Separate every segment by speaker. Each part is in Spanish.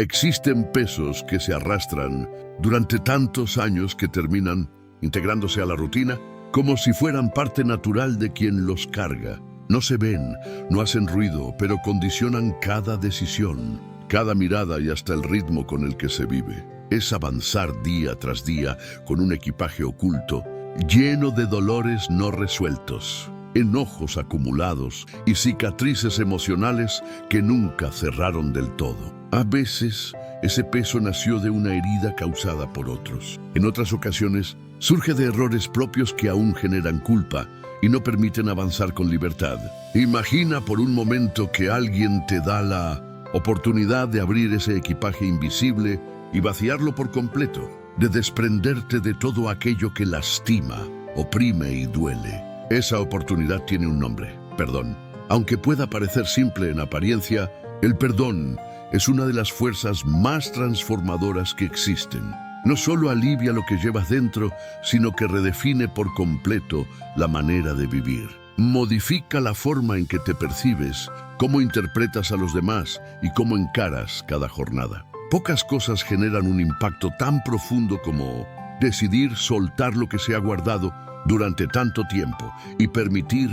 Speaker 1: Existen pesos que se arrastran durante tantos años que terminan integrándose a la rutina como si fueran parte natural de quien los carga. No se ven, no hacen ruido, pero condicionan cada decisión, cada mirada y hasta el ritmo con el que se vive. Es avanzar día tras día con un equipaje oculto, lleno de dolores no resueltos, enojos acumulados y cicatrices emocionales que nunca cerraron del todo. A veces, ese peso nació de una herida causada por otros. En otras ocasiones, surge de errores propios que aún generan culpa y no permiten avanzar con libertad. Imagina por un momento que alguien te da la oportunidad de abrir ese equipaje invisible y vaciarlo por completo, de desprenderte de todo aquello que lastima, oprime y duele. Esa oportunidad tiene un nombre: perdón. Aunque pueda parecer simple en apariencia, el perdón es una de las fuerzas más transformadoras que existen. No solo alivia lo que llevas dentro, sino que redefine por completo la manera de vivir. Modifica la forma en que te percibes, cómo interpretas a los demás y cómo encaras cada jornada. Pocas cosas generan un impacto tan profundo como decidir soltar lo que se ha guardado durante tanto tiempo y permitir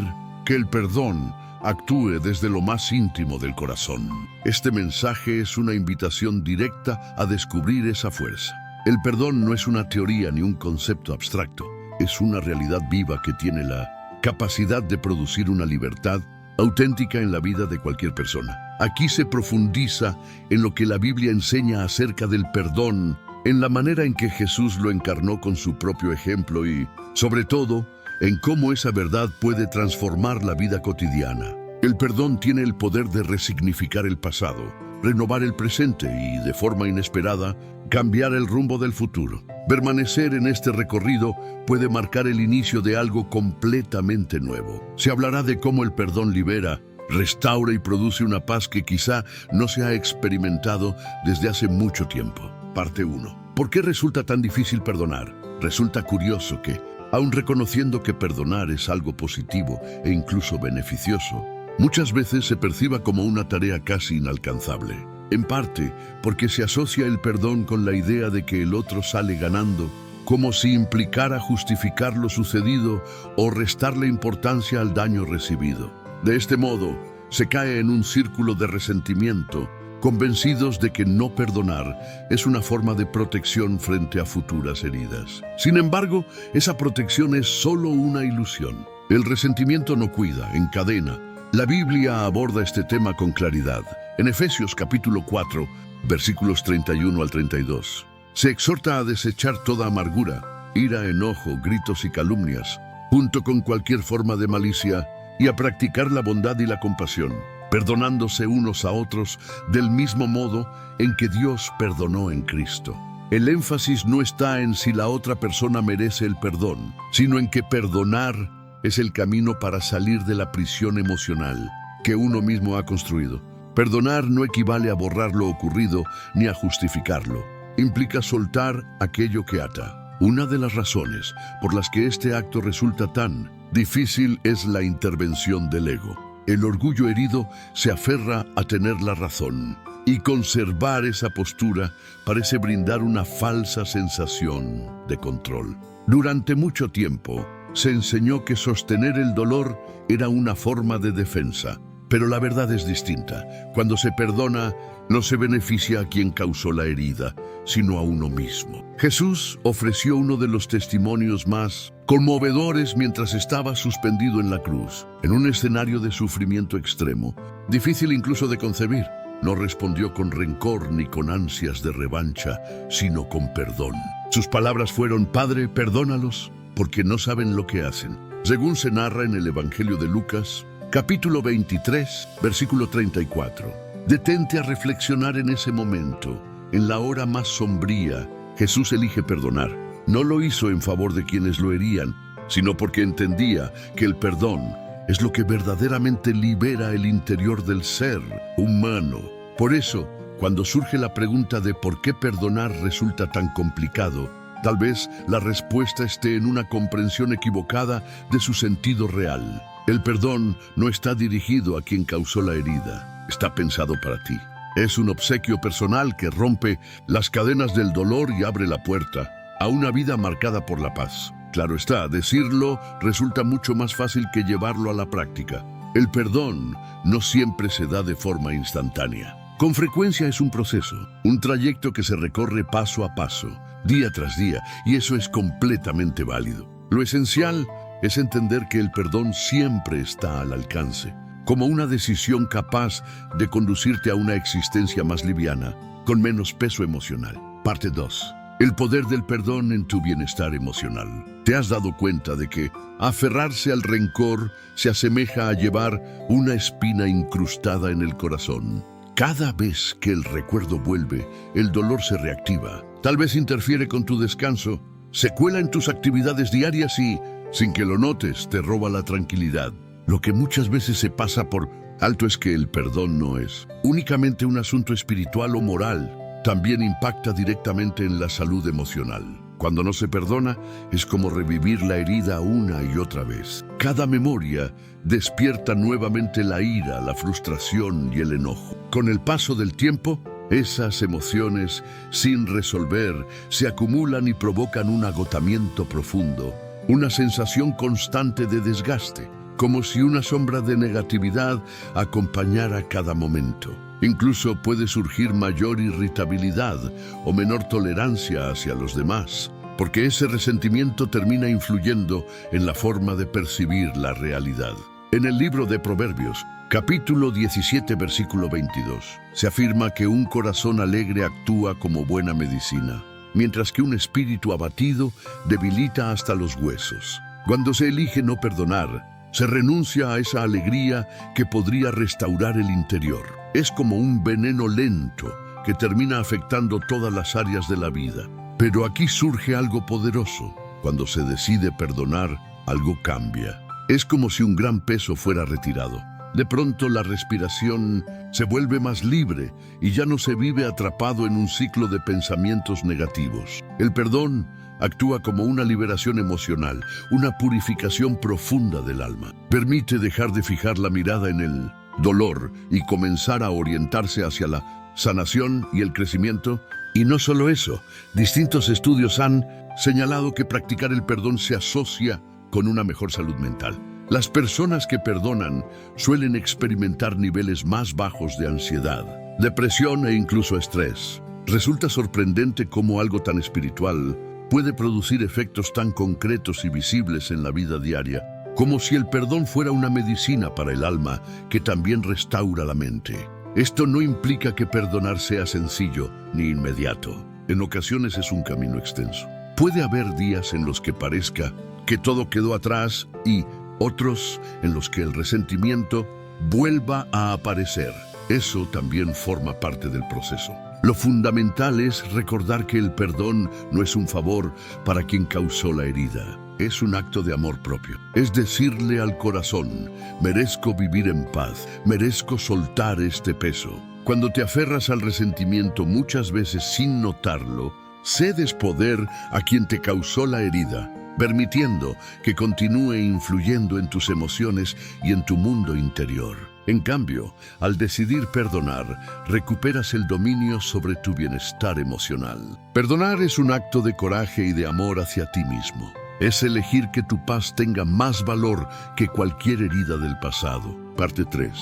Speaker 1: que el perdón actúe desde lo más íntimo del corazón. Este mensaje es una invitación directa a descubrir esa fuerza. El perdón no es una teoría ni un concepto abstracto, es una realidad viva que tiene la capacidad de producir una libertad auténtica en la vida de cualquier persona. Aquí se profundiza en lo que la Biblia enseña acerca del perdón, en la manera en que Jesús lo encarnó con su propio ejemplo y, sobre todo, en cómo esa verdad puede transformar la vida cotidiana. El perdón tiene el poder de resignificar el pasado, renovar el presente y, de forma inesperada, cambiar el rumbo del futuro. Permanecer en este recorrido puede marcar el inicio de algo completamente nuevo. Se hablará de cómo el perdón libera, restaura y produce una paz que quizá no se ha experimentado desde hace mucho tiempo. Parte 1. ¿Por qué resulta tan difícil perdonar? Resulta curioso que, aun reconociendo que perdonar es algo positivo e incluso beneficioso, muchas veces se perciba como una tarea casi inalcanzable. En parte porque se asocia el perdón con la idea de que el otro sale ganando, como si implicara justificar lo sucedido o restarle importancia al daño recibido. De este modo, se cae en un círculo de resentimiento, convencidos de que no perdonar es una forma de protección frente a futuras heridas. Sin embargo, esa protección es solo una ilusión. El resentimiento no cuida, encadena. La Biblia aborda este tema con claridad. En Efesios capítulo 4, versículos 31 al 32, se exhorta a desechar toda amargura, ira, enojo, gritos y calumnias, junto con cualquier forma de malicia, y a practicar la bondad y la compasión, perdonándose unos a otros del mismo modo en que Dios perdonó en Cristo. El énfasis no está en si la otra persona merece el perdón, sino en que perdonar es el camino para salir de la prisión emocional que uno mismo ha construido. Perdonar no equivale a borrar lo ocurrido ni a justificarlo. Implica soltar aquello que ata. Una de las razones por las que este acto resulta tan difícil es la intervención del ego. El orgullo herido se aferra a tener la razón, y conservar esa postura parece brindar una falsa sensación de control. Durante mucho tiempo, se enseñó que sostener el dolor era una forma de defensa, pero la verdad es distinta. Cuando se perdona, no se beneficia a quien causó la herida, sino a uno mismo. Jesús ofreció uno de los testimonios más conmovedores mientras estaba suspendido en la cruz, en un escenario de sufrimiento extremo, difícil incluso de concebir. No respondió con rencor ni con ansias de revancha, sino con perdón. Sus palabras fueron: Padre, perdónalos, porque no saben lo que hacen. Según se narra en el Evangelio de Lucas, capítulo 23, versículo 34. Detente a reflexionar en ese momento. En la hora más sombría, Jesús elige perdonar. No lo hizo en favor de quienes lo herían, sino porque entendía que el perdón es lo que verdaderamente libera el interior del ser humano. Por eso, cuando surge la pregunta de por qué perdonar resulta tan complicado, tal vez la respuesta esté en una comprensión equivocada de su sentido real. El perdón no está dirigido a quien causó la herida, está pensado para ti. Es un obsequio personal que rompe las cadenas del dolor y abre la puerta a una vida marcada por la paz. Claro está, decirlo resulta mucho más fácil que llevarlo a la práctica. El perdón no siempre se da de forma instantánea. Con frecuencia es un proceso, un trayecto que se recorre paso a paso, día tras día, y eso es completamente válido. Lo esencial es entender que el perdón siempre está al alcance, como una decisión capaz de conducirte a una existencia más liviana, con menos peso emocional. Parte 2. El poder del perdón en tu bienestar emocional. ¿Te has dado cuenta de que aferrarse al rencor se asemeja a llevar una espina incrustada en el corazón? Cada vez que el recuerdo vuelve, el dolor se reactiva. Tal vez interfiere con tu descanso, se cuela en tus actividades diarias y, sin que lo notes, te roba la tranquilidad. Lo que muchas veces se pasa por alto es que el perdón no es únicamente un asunto espiritual o moral. También impacta directamente en la salud emocional. Cuando no se perdona, es como revivir la herida una y otra vez. Cada memoria despierta nuevamente la ira, la frustración y el enojo. Con el paso del tiempo, esas emociones, sin resolver, se acumulan y provocan un agotamiento profundo, una sensación constante de desgaste, como si una sombra de negatividad acompañara cada momento. Incluso puede surgir mayor irritabilidad o menor tolerancia hacia los demás, porque ese resentimiento termina influyendo en la forma de percibir la realidad. En el libro de Proverbios, capítulo 17, versículo 22, se afirma que un corazón alegre actúa como buena medicina, mientras que un espíritu abatido debilita hasta los huesos. Cuando se elige no perdonar, se renuncia a esa alegría que podría restaurar el interior. Es como un veneno lento que termina afectando todas las áreas de la vida. Pero aquí surge algo poderoso. Cuando se decide perdonar, algo cambia. Es como si un gran peso fuera retirado. De pronto la respiración se vuelve más libre y ya no se vive atrapado en un ciclo de pensamientos negativos. El perdón actúa como una liberación emocional, una purificación profunda del alma. Permite dejar de fijar la mirada en el dolor y comenzar a orientarse hacia la sanación y el crecimiento. Y no solo eso, distintos estudios han señalado que practicar el perdón se asocia con una mejor salud mental. Las personas que perdonan suelen experimentar niveles más bajos de ansiedad, depresión e incluso estrés. Resulta sorprendente cómo algo tan espiritual puede producir efectos tan concretos y visibles en la vida diaria, como si el perdón fuera una medicina para el alma que también restaura la mente. Esto no implica que perdonar sea sencillo ni inmediato. En ocasiones es un camino extenso. Puede haber días en los que parezca que todo quedó atrás y otros en los que el resentimiento vuelva a aparecer. Eso también forma parte del proceso. Lo fundamental es recordar que el perdón no es un favor para quien causó la herida. Es un acto de amor propio. Es decirle al corazón, merezco vivir en paz, merezco soltar este peso. Cuando te aferras al resentimiento muchas veces sin notarlo, cedes poder a quien te causó la herida, permitiendo que continúe influyendo en tus emociones y en tu mundo interior. En cambio, al decidir perdonar, recuperas el dominio sobre tu bienestar emocional. Perdonar es un acto de coraje y de amor hacia ti mismo. Es elegir que tu paz tenga más valor que cualquier herida del pasado. Parte 3.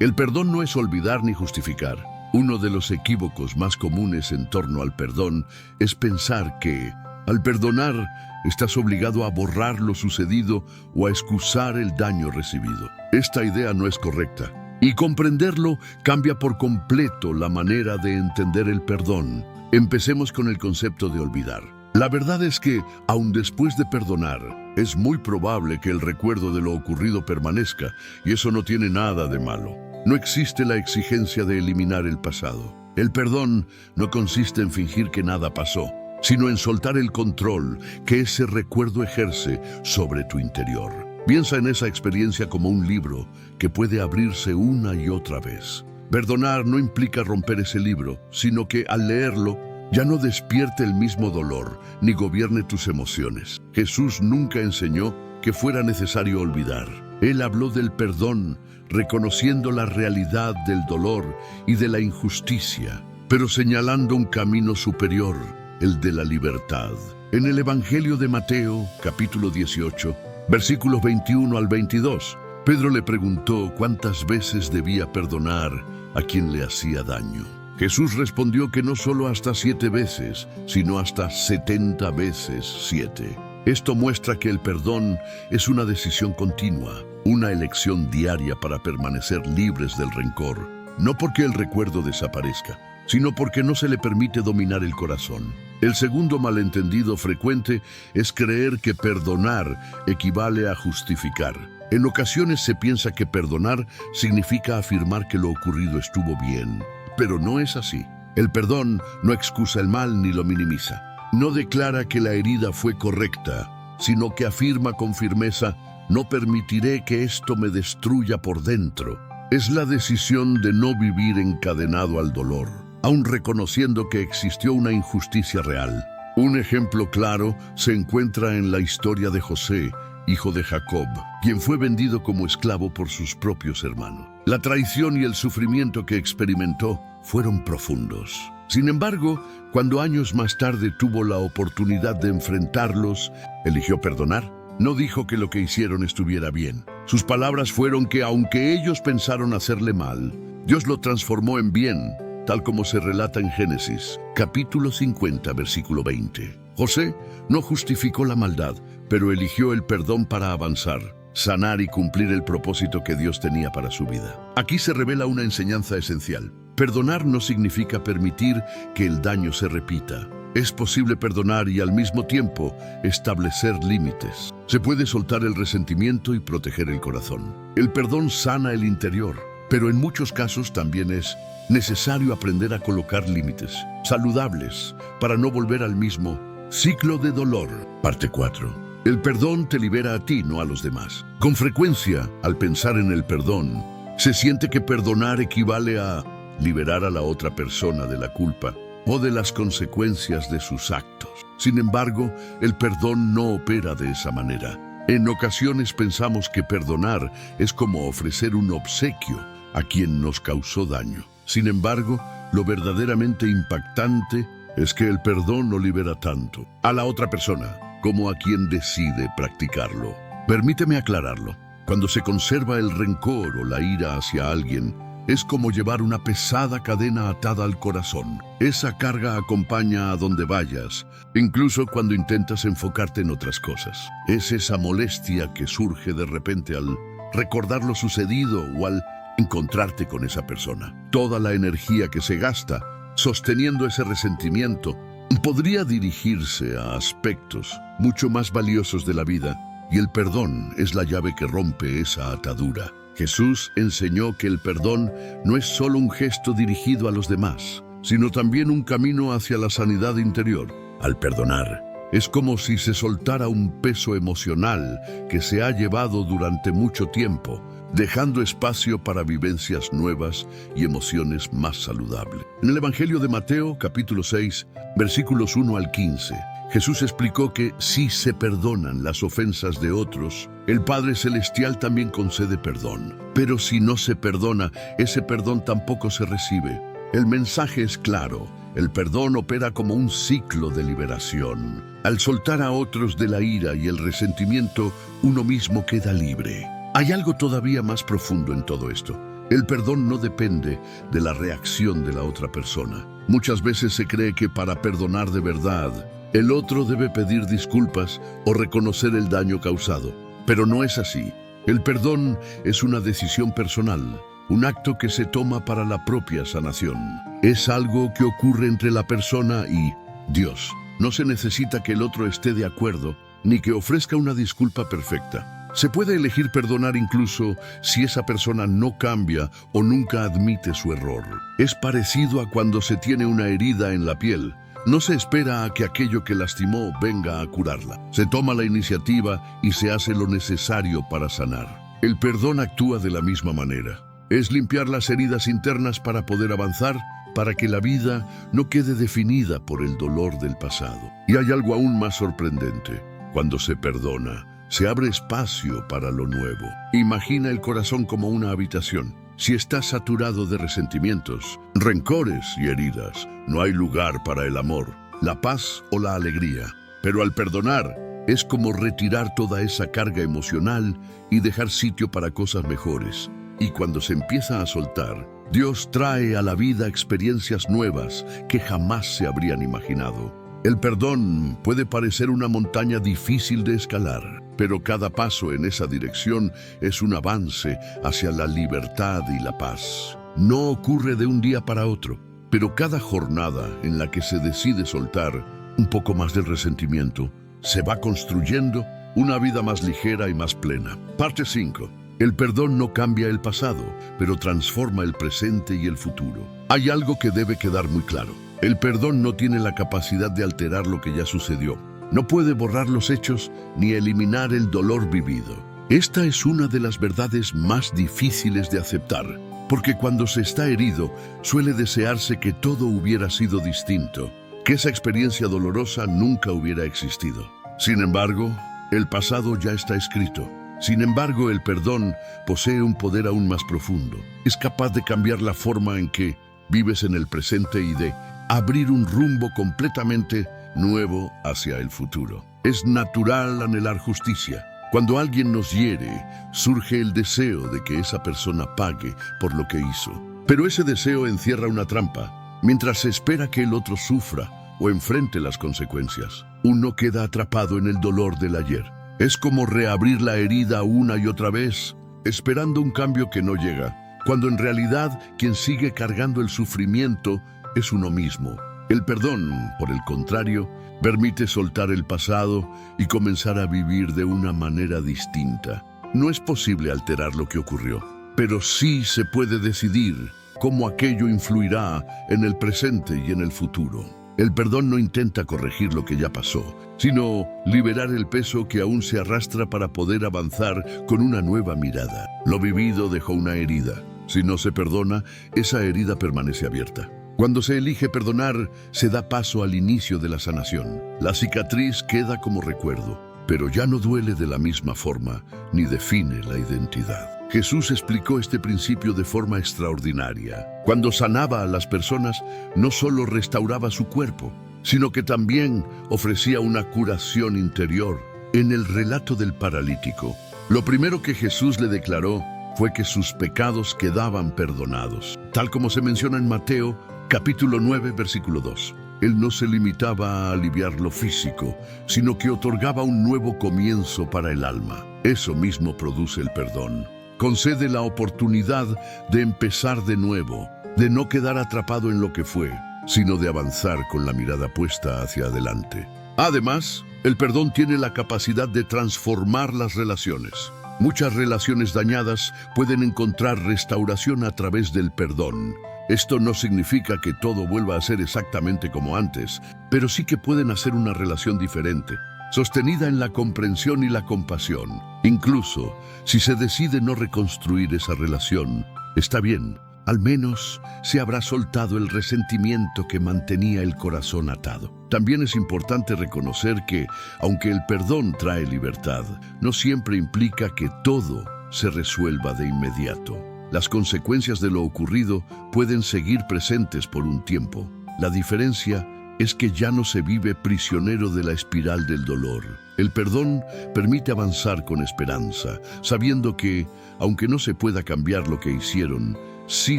Speaker 1: El perdón no es olvidar ni justificar. Uno de los equívocos más comunes en torno al perdón es pensar que, al perdonar, estás obligado a borrar lo sucedido o a excusar el daño recibido. Esta idea no es correcta, y comprenderlo cambia por completo la manera de entender el perdón. Empecemos con el concepto de olvidar. La verdad es que, aun después de perdonar, es muy probable que el recuerdo de lo ocurrido permanezca, y eso no tiene nada de malo. No existe la exigencia de eliminar el pasado. El perdón no consiste en fingir que nada pasó, sino en soltar el control que ese recuerdo ejerce sobre tu interior. Piensa en esa experiencia como un libro que puede abrirse una y otra vez. Perdonar no implica romper ese libro, sino que al leerlo, ya no despierte el mismo dolor ni gobierne tus emociones. Jesús nunca enseñó que fuera necesario olvidar. Él habló del perdón, reconociendo la realidad del dolor y de la injusticia, pero señalando un camino superior, el de la libertad. En el Evangelio de Mateo, capítulo 18, versículos 21 al 22, Pedro le preguntó cuántas veces debía perdonar a quien le hacía daño. Jesús respondió que no solo hasta 7 veces, sino hasta 70 veces 7. Esto muestra que el perdón es una decisión continua, una elección diaria para permanecer libres del rencor, no porque el recuerdo desaparezca, sino porque no se le permite dominar el corazón. El segundo malentendido frecuente es creer que perdonar equivale a justificar. En ocasiones se piensa que perdonar significa afirmar que lo ocurrido estuvo bien, pero no es así. El perdón no excusa el mal ni lo minimiza. No declara que la herida fue correcta, sino que afirma con firmeza: no permitiré que esto me destruya por dentro. Es la decisión de no vivir encadenado al dolor, aun reconociendo que existió una injusticia real. Un ejemplo claro se encuentra en la historia de José, hijo de Jacob, quien fue vendido como esclavo por sus propios hermanos. La traición y el sufrimiento que experimentó fueron profundos. Sin embargo, cuando años más tarde tuvo la oportunidad de enfrentarlos, eligió perdonar. No dijo que lo que hicieron estuviera bien. Sus palabras fueron que aunque ellos pensaron hacerle mal, Dios lo transformó en bien, tal como se relata en Génesis, capítulo 50, versículo 20. José no justificó la maldad, pero eligió el perdón para avanzar, sanar y cumplir el propósito que Dios tenía para su vida. Aquí se revela una enseñanza esencial. Perdonar no significa permitir que el daño se repita. Es posible perdonar y al mismo tiempo establecer límites. Se puede soltar el resentimiento y proteger el corazón. El perdón sana el interior, pero en muchos casos también es necesario aprender a colocar límites saludables para no volver al mismo ciclo de dolor. Parte 4. El perdón te libera a ti, no a los demás. Con frecuencia, al pensar en el perdón, se siente que perdonar equivale a liberar a la otra persona de la culpa o de las consecuencias de sus actos. Sin embargo, el perdón no opera de esa manera. En ocasiones pensamos que perdonar es como ofrecer un obsequio a quien nos causó daño. Sin embargo, lo verdaderamente impactante es que el perdón no libera tanto a la otra persona como a quien decide practicarlo. Permíteme aclararlo. Cuando se conserva el rencor o la ira hacia alguien, es como llevar una pesada cadena atada al corazón. Esa carga acompaña a donde vayas, incluso cuando intentas enfocarte en otras cosas. Es esa molestia que surge de repente al recordar lo sucedido o al encontrarte con esa persona. Toda la energía que se gasta sosteniendo ese resentimiento podría dirigirse a aspectos mucho más valiosos de la vida, y el perdón es la llave que rompe esa atadura. Jesús enseñó que el perdón no es solo un gesto dirigido a los demás, sino también un camino hacia la sanidad interior. Al perdonar, es como si se soltara un peso emocional que se ha llevado durante mucho tiempo, dejando espacio para vivencias nuevas y emociones más saludables. En el Evangelio de Mateo, capítulo 6, versículos 1 al 15, Jesús explicó que si se perdonan las ofensas de otros, el Padre Celestial también concede perdón. Pero si no se perdona, ese perdón tampoco se recibe. El mensaje es claro. El perdón opera como un ciclo de liberación. Al soltar a otros de la ira y el resentimiento, uno mismo queda libre. Hay algo todavía más profundo en todo esto. El perdón no depende de la reacción de la otra persona. Muchas veces se cree que para perdonar de verdad, el otro debe pedir disculpas o reconocer el daño causado. Pero no es así. El perdón es una decisión personal, un acto que se toma para la propia sanación. Es algo que ocurre entre la persona y Dios. No se necesita que el otro esté de acuerdo, ni que ofrezca una disculpa perfecta. Se puede elegir perdonar incluso si esa persona no cambia o nunca admite su error. Es parecido a cuando se tiene una herida en la piel. No se espera a que aquello que lastimó venga a curarla. Se toma la iniciativa y se hace lo necesario para sanar. El perdón actúa de la misma manera. Es limpiar las heridas internas para poder avanzar, para que la vida no quede definida por el dolor del pasado. Y hay algo aún más sorprendente. Cuando se perdona, se abre espacio para lo nuevo. Imagina el corazón como una habitación. Si está saturado de resentimientos, rencores y heridas, no hay lugar para el amor, la paz o la alegría. Pero al perdonar, es como retirar toda esa carga emocional y dejar sitio para cosas mejores. Y cuando se empieza a soltar, Dios trae a la vida experiencias nuevas que jamás se habrían imaginado. El perdón puede parecer una montaña difícil de escalar, pero cada paso en esa dirección es un avance hacia la libertad y la paz. No ocurre de un día para otro, pero cada jornada en la que se decide soltar un poco más del resentimiento, se va construyendo una vida más ligera y más plena. Parte 5. El perdón no cambia el pasado, pero transforma el presente y el futuro. Hay algo que debe quedar muy claro. El perdón no tiene la capacidad de alterar lo que ya sucedió. No puede borrar los hechos ni eliminar el dolor vivido. Esta es una de las verdades más difíciles de aceptar, porque cuando se está herido, suele desearse que todo hubiera sido distinto, que esa experiencia dolorosa nunca hubiera existido. Sin embargo, el pasado ya está escrito. Sin embargo, el perdón posee un poder aún más profundo. Es capaz de cambiar la forma en que vives en el presente y de abrir un rumbo completamente nuevo hacia el futuro. Es natural anhelar justicia. Cuando alguien nos hiere, surge el deseo de que esa persona pague por lo que hizo. Pero ese deseo encierra una trampa. Mientras se espera que el otro sufra o enfrente las consecuencias, uno queda atrapado en el dolor del ayer. Es como reabrir la herida una y otra vez, esperando un cambio que no llega, cuando en realidad quien sigue cargando el sufrimiento es uno mismo. El perdón, por el contrario, permite soltar el pasado y comenzar a vivir de una manera distinta. No es posible alterar lo que ocurrió, pero sí se puede decidir cómo aquello influirá en el presente y en el futuro. El perdón no intenta corregir lo que ya pasó, sino liberar el peso que aún se arrastra para poder avanzar con una nueva mirada. Lo vivido dejó una herida. Si no se perdona, esa herida permanece abierta. Cuando se elige perdonar, se da paso al inicio de la sanación. La cicatriz queda como recuerdo, pero ya no duele de la misma forma, ni define la identidad. Jesús explicó este principio de forma extraordinaria. Cuando sanaba a las personas, no solo restauraba su cuerpo, sino que también ofrecía una curación interior. En el relato del paralítico, lo primero que Jesús le declaró fue que sus pecados quedaban perdonados. Tal como se menciona en Mateo, capítulo 9, versículo 2. Él no se limitaba a aliviar lo físico, sino que otorgaba un nuevo comienzo para el alma. Eso mismo produce el perdón. Concede la oportunidad de empezar de nuevo, de no quedar atrapado en lo que fue, sino de avanzar con la mirada puesta hacia adelante. Además, el perdón tiene la capacidad de transformar las relaciones. Muchas relaciones dañadas pueden encontrar restauración a través del perdón. Esto no significa que todo vuelva a ser exactamente como antes, pero sí que pueden hacer una relación diferente, sostenida en la comprensión y la compasión. Incluso si se decide no reconstruir esa relación, está bien. Al menos se habrá soltado el resentimiento que mantenía el corazón atado. También es importante reconocer que, aunque el perdón trae libertad, no siempre implica que todo se resuelva de inmediato. Las consecuencias de lo ocurrido pueden seguir presentes por un tiempo. La diferencia es que ya no se vive prisionero de la espiral del dolor. El perdón permite avanzar con esperanza, sabiendo que, aunque no se pueda cambiar lo que hicieron, sí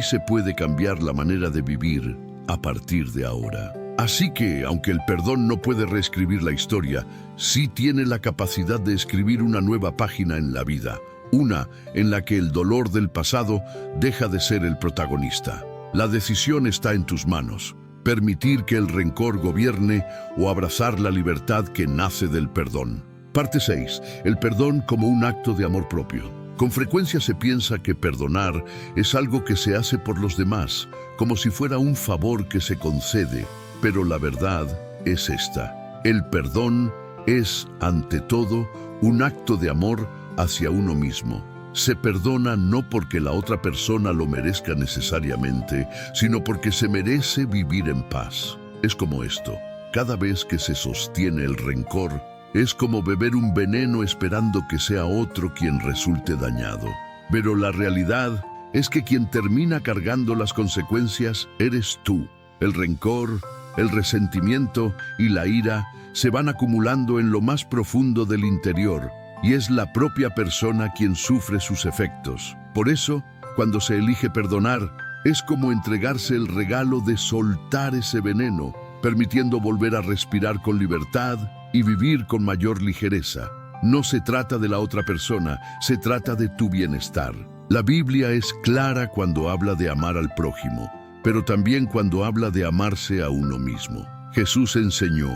Speaker 1: se puede cambiar la manera de vivir a partir de ahora. Así que, aunque el perdón no puede reescribir la historia, sí tiene la capacidad de escribir una nueva página en la vida, una en la que el dolor del pasado deja de ser el protagonista. La decisión está en tus manos: permitir que el rencor gobierne o abrazar la libertad que nace del perdón. Parte 6. El perdón como un acto de amor propio. Con frecuencia se piensa que perdonar es algo que se hace por los demás, como si fuera un favor que se concede, pero la verdad es esta: el perdón es, ante todo, un acto de amor hacia uno mismo. Se perdona no porque la otra persona lo merezca necesariamente, sino porque se merece vivir en paz. Es como esto: cada vez que se sostiene el rencor, es como beber un veneno esperando que sea otro quien resulte dañado. Pero la realidad es que quien termina cargando las consecuencias eres tú. El rencor, el resentimiento y la ira se van acumulando en lo más profundo del interior, y es la propia persona quien sufre sus efectos. Por eso, cuando se elige perdonar, es como entregarse el regalo de soltar ese veneno, permitiendo volver a respirar con libertad y vivir con mayor ligereza. No se trata de la otra persona, se trata de tu bienestar. La Biblia es clara cuando habla de amar al prójimo, pero también cuando habla de amarse a uno mismo. Jesús enseñó: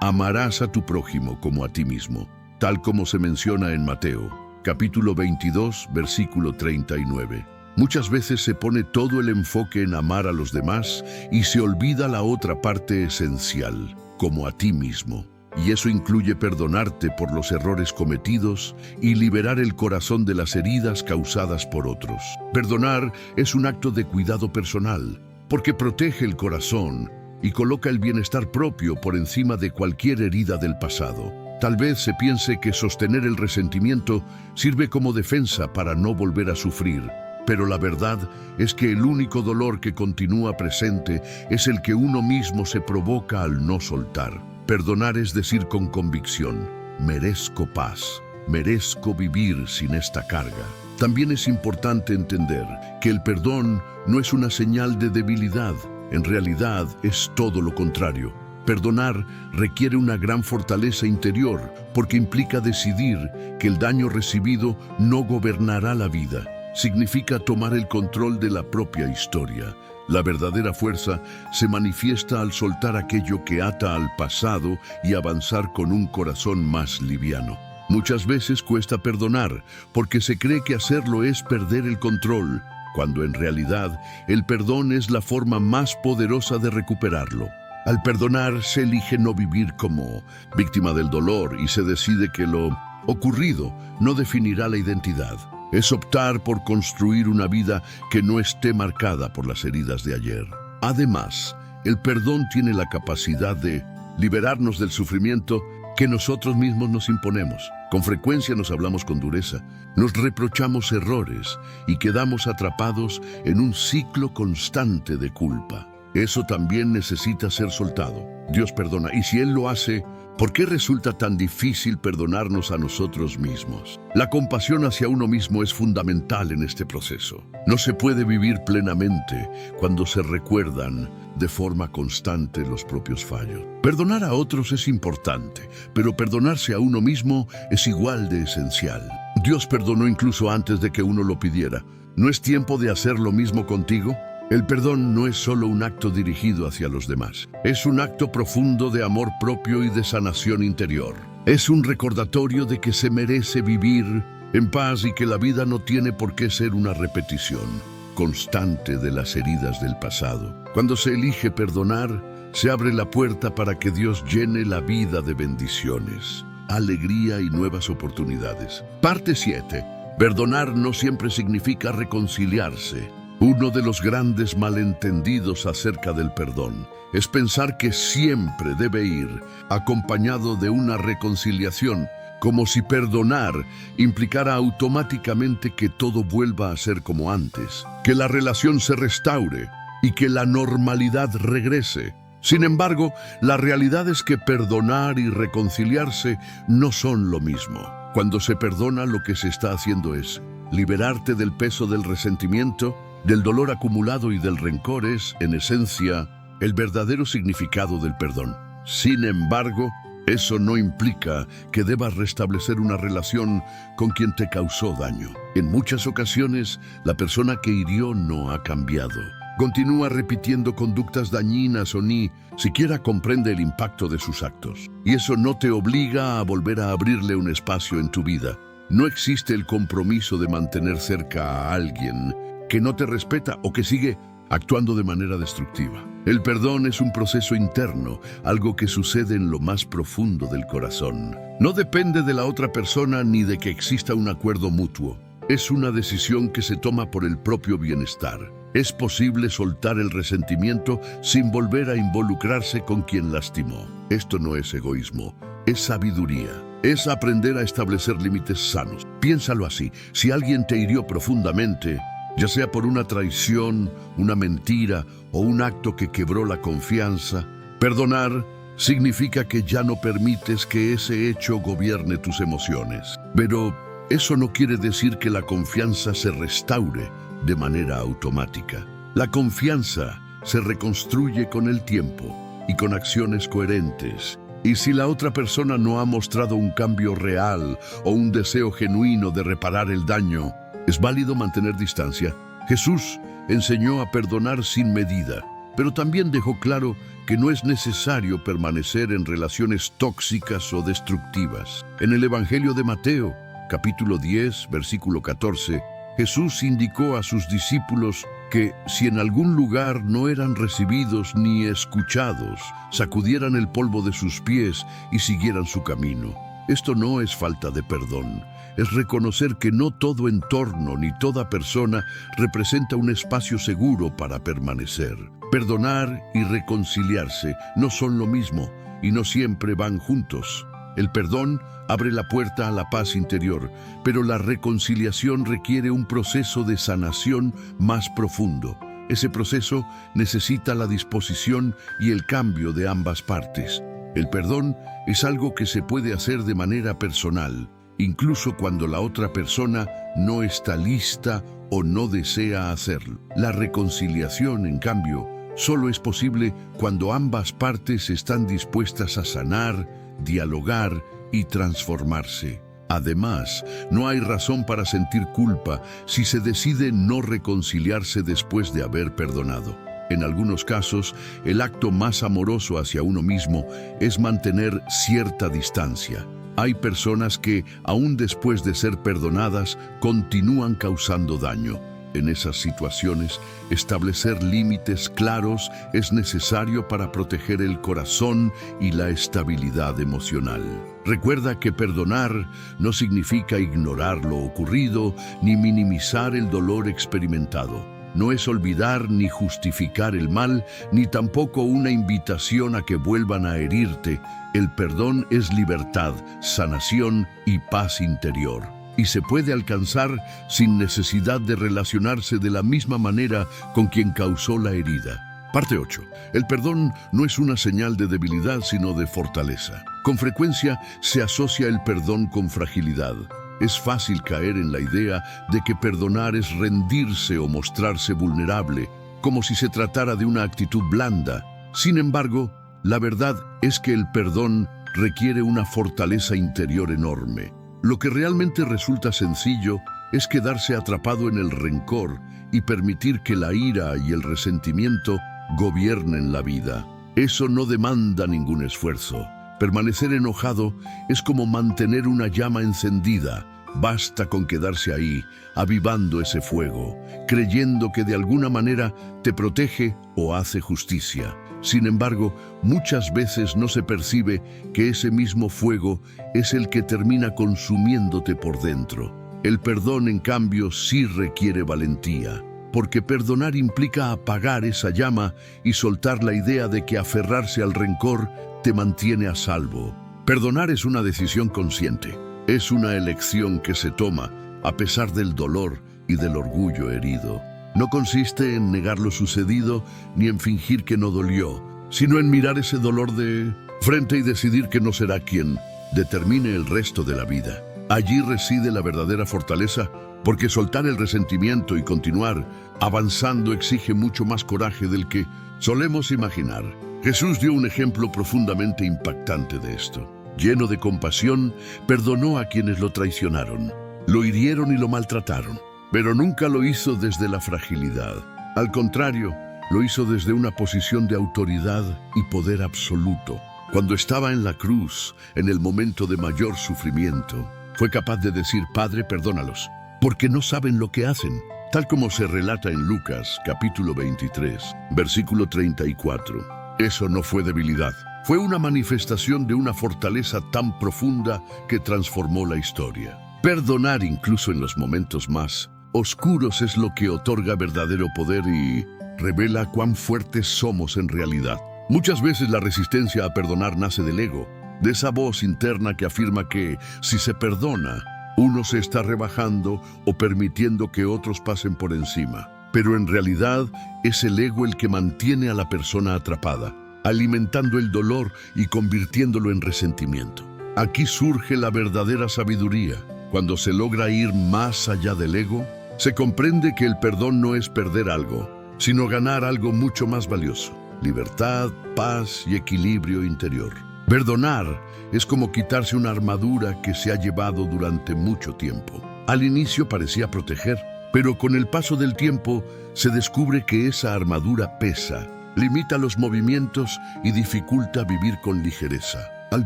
Speaker 1: amarás a tu prójimo como a ti mismo, tal como se menciona en Mateo, capítulo 22, versículo 39. Muchas veces se pone todo el enfoque en amar a los demás y se olvida la otra parte esencial, como a ti mismo. Y eso incluye perdonarte por los errores cometidos y liberar el corazón de las heridas causadas por otros. Perdonar es un acto de cuidado personal, porque protege el corazón y coloca el bienestar propio por encima de cualquier herida del pasado. Tal vez se piense que sostener el resentimiento sirve como defensa para no volver a sufrir, pero la verdad es que el único dolor que continúa presente es el que uno mismo se provoca al no soltar. Perdonar es decir con convicción: merezco paz, merezco vivir sin esta carga. También es importante entender que el perdón no es una señal de debilidad, en realidad es todo lo contrario. Perdonar requiere una gran fortaleza interior porque implica decidir que el daño recibido no gobernará la vida. Significa tomar el control de la propia historia. La verdadera fuerza se manifiesta al soltar aquello que ata al pasado y avanzar con un corazón más liviano. Muchas veces cuesta perdonar porque se cree que hacerlo es perder el control, cuando en realidad el perdón es la forma más poderosa de recuperarlo. Al perdonar se elige no vivir como víctima del dolor y se decide que lo ocurrido no definirá la identidad. Es optar por construir una vida que no esté marcada por las heridas de ayer. Además, el perdón tiene la capacidad de liberarnos del sufrimiento que nosotros mismos nos imponemos. Con frecuencia nos hablamos con dureza, nos reprochamos errores y quedamos atrapados en un ciclo constante de culpa. Eso también necesita ser soltado. Dios perdona, y si Él lo hace, ¿por qué resulta tan difícil perdonarnos a nosotros mismos? La compasión hacia uno mismo es fundamental en este proceso. No se puede vivir plenamente cuando se recuerdan de forma constante los propios fallos. Perdonar a otros es importante, pero perdonarse a uno mismo es igual de esencial. Dios perdonó incluso antes de que uno lo pidiera. ¿No es tiempo de hacer lo mismo contigo? El perdón no es solo un acto dirigido hacia los demás. Es un acto profundo de amor propio y de sanación interior. Es un recordatorio de que se merece vivir en paz y que la vida no tiene por qué ser una repetición constante de las heridas del pasado. Cuando se elige perdonar, se abre la puerta para que Dios llene la vida de bendiciones, alegría y nuevas oportunidades. Parte 7. Perdonar no siempre significa reconciliarse. Uno de los grandes malentendidos acerca del perdón es pensar que siempre debe ir acompañado de una reconciliación, como si perdonar implicara automáticamente que todo vuelva a ser como antes, que la relación se restaure y que la normalidad regrese. Sin embargo, la realidad es que perdonar y reconciliarse no son lo mismo. Cuando se perdona, lo que se está haciendo es liberarte del peso del resentimiento, del dolor acumulado y del rencor. Es, en esencia, el verdadero significado del perdón. Sin embargo, eso no implica que debas restablecer una relación con quien te causó daño. En muchas ocasiones, la persona que hirió no ha cambiado. Continúa repitiendo conductas dañinas o ni siquiera comprende el impacto de sus actos. Y eso no te obliga a volver a abrirle un espacio en tu vida. No existe el compromiso de mantener cerca a alguien que no te respeta o que sigue actuando de manera destructiva. El perdón es un proceso interno, algo que sucede en lo más profundo del corazón. No depende de la otra persona ni de que exista un acuerdo mutuo. Es una decisión que se toma por el propio bienestar. Es posible soltar el resentimiento sin volver a involucrarse con quien lastimó. Esto no es egoísmo, es sabiduría. es aprender a establecer límites sanos. Piénsalo así: si alguien te hirió profundamente, ya sea por una traición, una mentira o un acto que quebró la confianza, perdonar significa que ya no permites que ese hecho gobierne tus emociones. Pero eso no quiere decir que la confianza se restaure de manera automática. La confianza se reconstruye con el tiempo y con acciones coherentes. Y si la otra persona no ha mostrado un cambio real o un deseo genuino de reparar el daño, es válido mantener distancia. Jesús enseñó a perdonar sin medida, pero también dejó claro que no es necesario permanecer en relaciones tóxicas o destructivas. En el Evangelio de Mateo, capítulo 10, versículo 14, Jesús indicó a sus discípulos que si en algún lugar no eran recibidos ni escuchados, sacudieran el polvo de sus pies y siguieran su camino. Esto no es falta de perdón, es reconocer que no todo entorno ni toda persona representa un espacio seguro para permanecer. Perdonar y reconciliarse no son lo mismo y no siempre van juntos. El perdón abre la puerta a la paz interior, pero la reconciliación requiere un proceso de sanación más profundo. Ese proceso necesita la disposición y el cambio de ambas partes. El perdón es algo que se puede hacer de manera personal, incluso cuando la otra persona no está lista o no desea hacerlo. La reconciliación, en cambio, solo es posible cuando ambas partes están dispuestas a sanar, dialogar y transformarse. Además, no hay razón para sentir culpa si se decide no reconciliarse después de haber perdonado. En algunos casos, el acto más amoroso hacia uno mismo es mantener cierta distancia. Hay personas que, aún después de ser perdonadas, continúan causando daño. En esas situaciones, establecer límites claros es necesario para proteger el corazón y la estabilidad emocional. Recuerda que perdonar no significa ignorar lo ocurrido ni minimizar el dolor experimentado. No es olvidar ni justificar el mal, ni tampoco una invitación a que vuelvan a herirte. El perdón es libertad, sanación y paz interior. Y se puede alcanzar sin necesidad de relacionarse de la misma manera con quien causó la herida. Parte 8. El perdón no es una señal de debilidad, sino de fortaleza. Con frecuencia se asocia el perdón con fragilidad. Es fácil caer en la idea de que perdonar es rendirse o mostrarse vulnerable, como si se tratara de una actitud blanda. Sin embargo, la verdad es que el perdón requiere una fortaleza interior enorme. Lo que realmente resulta sencillo es quedarse atrapado en el rencor y permitir que la ira y el resentimiento gobiernen la vida. Eso no demanda ningún esfuerzo. Permanecer enojado es como mantener una llama encendida. Basta con quedarse ahí, avivando ese fuego, creyendo que de alguna manera te protege o hace justicia. Sin embargo, muchas veces no se percibe que ese mismo fuego es el que termina consumiéndote por dentro. El perdón, en cambio, sí requiere valentía, porque perdonar implica apagar esa llama y soltar la idea de que aferrarse al rencor te mantiene a salvo. Perdonar es una decisión consciente, es una elección que se toma a pesar del dolor y del orgullo herido. No consiste en negar lo sucedido ni en fingir que no dolió, sino en mirar ese dolor de frente y decidir que no será quien determine el resto de la vida. Allí reside la verdadera fortaleza, porque soltar el resentimiento y continuar avanzando exige mucho más coraje del que solemos imaginar. Jesús dio un ejemplo profundamente impactante de esto. Lleno de compasión, perdonó a quienes lo traicionaron, lo hirieron y lo maltrataron. Pero nunca lo hizo desde la fragilidad. Al contrario, lo hizo desde una posición de autoridad y poder absoluto. Cuando estaba en la cruz, en el momento de mayor sufrimiento, fue capaz de decir: Padre, perdónalos, porque no saben lo que hacen. Tal como se relata en Lucas, capítulo 23, versículo 34. Eso no fue debilidad. Fue una manifestación de una fortaleza tan profunda que transformó la historia. Perdonar incluso en los momentos más oscuros es lo que otorga verdadero poder y revela cuán fuertes somos en realidad. Muchas veces la resistencia a perdonar nace del ego. de esa voz interna que afirma que, si se perdona, uno se está rebajando o permitiendo que otros pasen por encima. Pero en realidad es el ego el que mantiene a la persona atrapada, alimentando el dolor y convirtiéndolo en resentimiento. Aquí surge la verdadera sabiduría. Cuando se logra ir más allá del ego, se comprende que el perdón no es perder algo, sino ganar algo mucho más valioso: libertad, paz y equilibrio interior. Perdonar es como quitarse una armadura que se ha llevado durante mucho tiempo. Al inicio parecía proteger, pero con el paso del tiempo se descubre que esa armadura pesa, limita los movimientos y dificulta vivir con ligereza. Al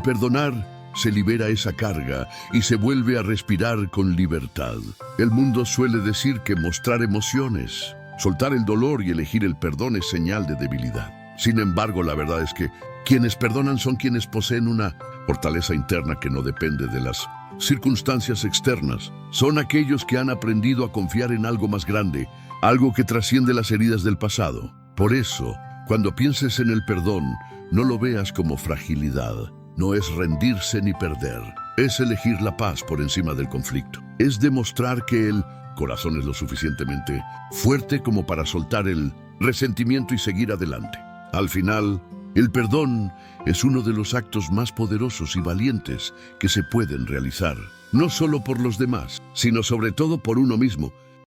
Speaker 1: perdonar, se libera esa carga y se vuelve a respirar con libertad. El mundo suele decir que mostrar emociones, soltar el dolor y elegir el perdón es señal de debilidad. Sin embargo, la verdad es que quienes perdonan son quienes poseen una fortaleza interna que no depende de las circunstancias externas. Son aquellos que han aprendido a confiar en algo más grande, algo que trasciende las heridas del pasado. Por eso, cuando pienses en el perdón, no lo veas como fragilidad. No es rendirse ni perder. Es elegir la paz por encima del conflicto. Es demostrar que el corazón es lo suficientemente fuerte como para soltar el resentimiento y seguir adelante. Al final, el perdón es uno de los actos más poderosos y valientes que se pueden realizar, no solo por los demás, sino sobre todo por uno mismo,